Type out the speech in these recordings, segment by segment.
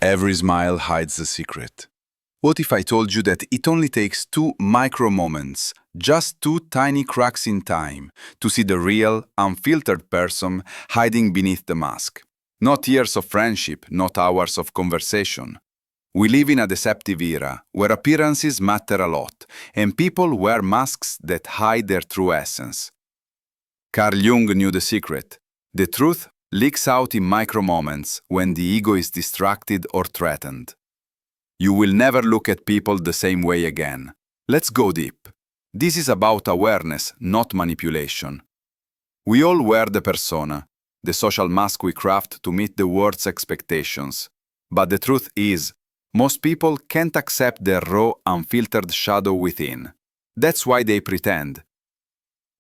Every smile hides a secret. What if I told you that it only takes two micro moments, just two tiny cracks in time, to see the real, unfiltered person hiding beneath the mask? Not years of friendship, not hours of conversation. We live in a deceptive era where appearances matter a lot and people wear masks that hide their true essence. Carl Jung knew the secret. The truth leaks out in micro moments when the ego is distracted or threatened. You will never look at people the same way again. Let's go deep. This is about awareness, not manipulation. We all wear the persona, the social mask we craft to meet the world's expectations. But the truth is, most people can't accept their raw, unfiltered shadow within. That's why they pretend.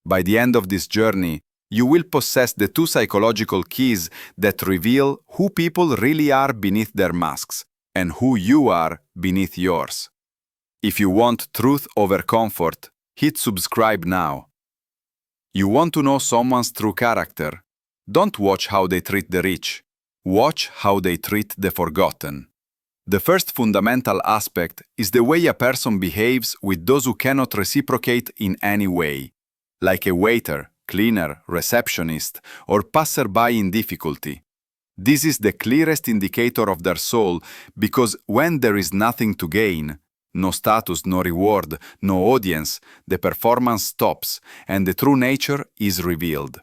By the end of this journey, you will possess the two psychological keys that reveal who people really are beneath their masks and who you are beneath yours. If you want truth over comfort, hit subscribe now. You want to know someone's true character? Don't watch how they treat the rich. Watch how they treat the forgotten. The first fundamental aspect is the way a person behaves with those who cannot reciprocate in any way, like a waiter, cleaner, receptionist, or passerby in difficulty. This is the clearest indicator of their soul because when there is nothing to gain, no status, no reward, no audience, the performance stops and the true nature is revealed.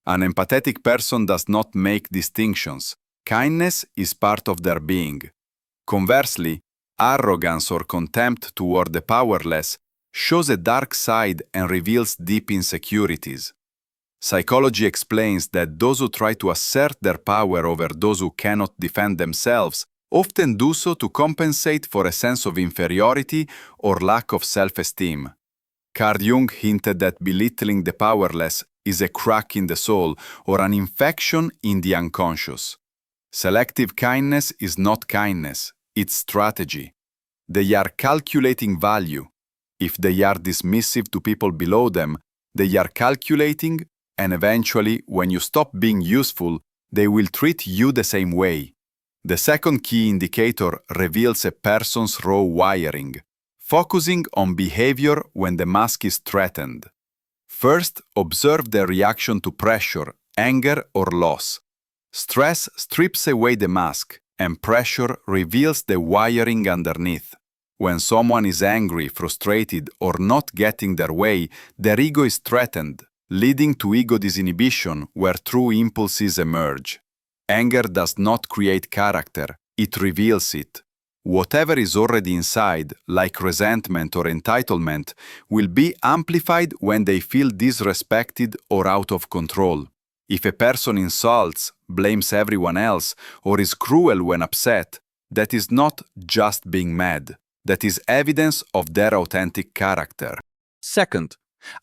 An empathetic person does not make distinctions. Kindness is part of their being. Conversely, arrogance or contempt toward the powerless shows a dark side and reveals deep insecurities. Psychology explains that those who try to assert their power over those who cannot defend themselves often do so to compensate for a sense of inferiority or lack of self-esteem. Carl Jung hinted that belittling the powerless is a crack in the soul or an infection in the unconscious. Selective kindness is not kindness, it's strategy. They are calculating value. If they are dismissive to people below them, they are calculating, and eventually, when you stop being useful, they will treat you the same way. The second key indicator reveals a person's raw wiring, focusing on behavior when the mask is threatened. First, observe their reaction to pressure, anger, or loss. Stress strips away the mask, and pressure reveals the wiring underneath. When someone is angry, frustrated, or not getting their way, their ego is threatened, leading to ego disinhibition where true impulses emerge. Anger does not create character, it reveals it. Whatever is already inside, like resentment or entitlement, will be amplified when they feel disrespected or out of control. If a person insults, blames everyone else, or is cruel when upset, that is not just being mad. That is evidence of their authentic character. Second,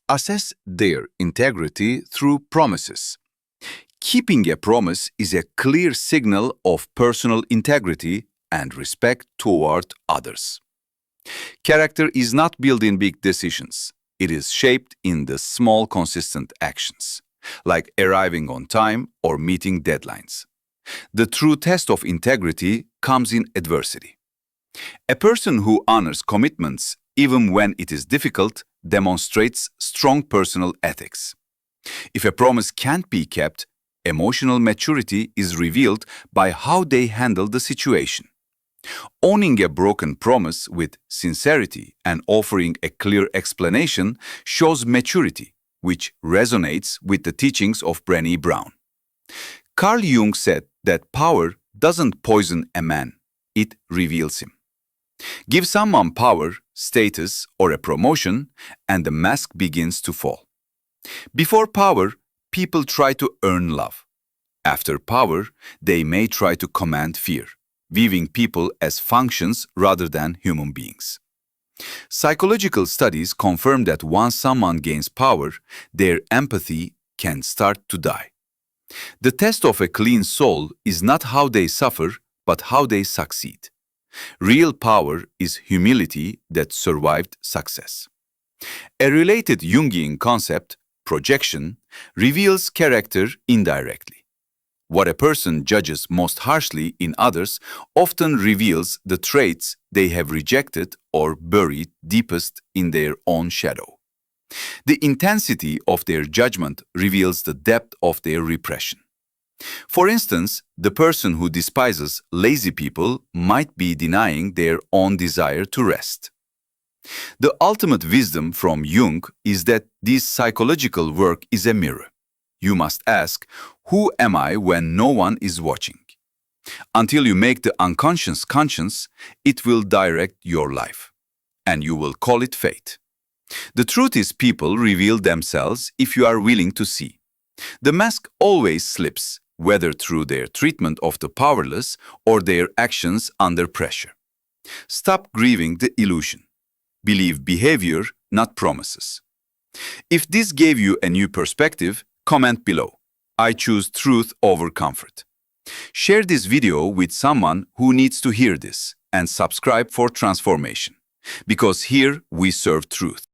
assess their integrity through promises. Keeping a promise is a clear signal of personal integrity and respect toward others. Character is not built in big decisions. It is shaped in the small, consistent actions, like arriving on time or meeting deadlines. The true test of integrity comes in adversity. A person who honors commitments, even when it is difficult, demonstrates strong personal ethics. If a promise can't be kept, emotional maturity is revealed by how they handle the situation. Owning a broken promise with sincerity and offering a clear explanation shows maturity, which resonates with the teachings of Brené Brown. Carl Jung said that power doesn't poison a man, it reveals him. Give someone power, status, or a promotion, and the mask begins to fall. Before power, people try to earn love. After power, they may try to command fear, viewing people as functions rather than human beings. Psychological studies confirm that once someone gains power, their empathy can start to die. The test of a clean soul is not how they suffer, but how they succeed. Real power is humility that survived success. A related Jungian concept, projection, reveals character indirectly. What a person judges most harshly in others often reveals the traits they have rejected or buried deepest in their own shadow. The intensity of their judgment reveals the depth of their repression. For instance, the person who despises lazy people might be denying their own desire to rest. The ultimate wisdom from Jung is that this psychological work is a mirror. You must ask, who am I when no one is watching? Until you make the unconscious conscious, it will direct your life, and you will call it fate. The truth is people reveal themselves if you are willing to see. The mask always slips, whether through their treatment of the powerless or their actions under pressure. Stop grieving the illusion. Believe behavior, not promises. If this gave you a new perspective, comment below. I choose truth over comfort. Share this video with someone who needs to hear this and subscribe for transformation. Because here we serve truth.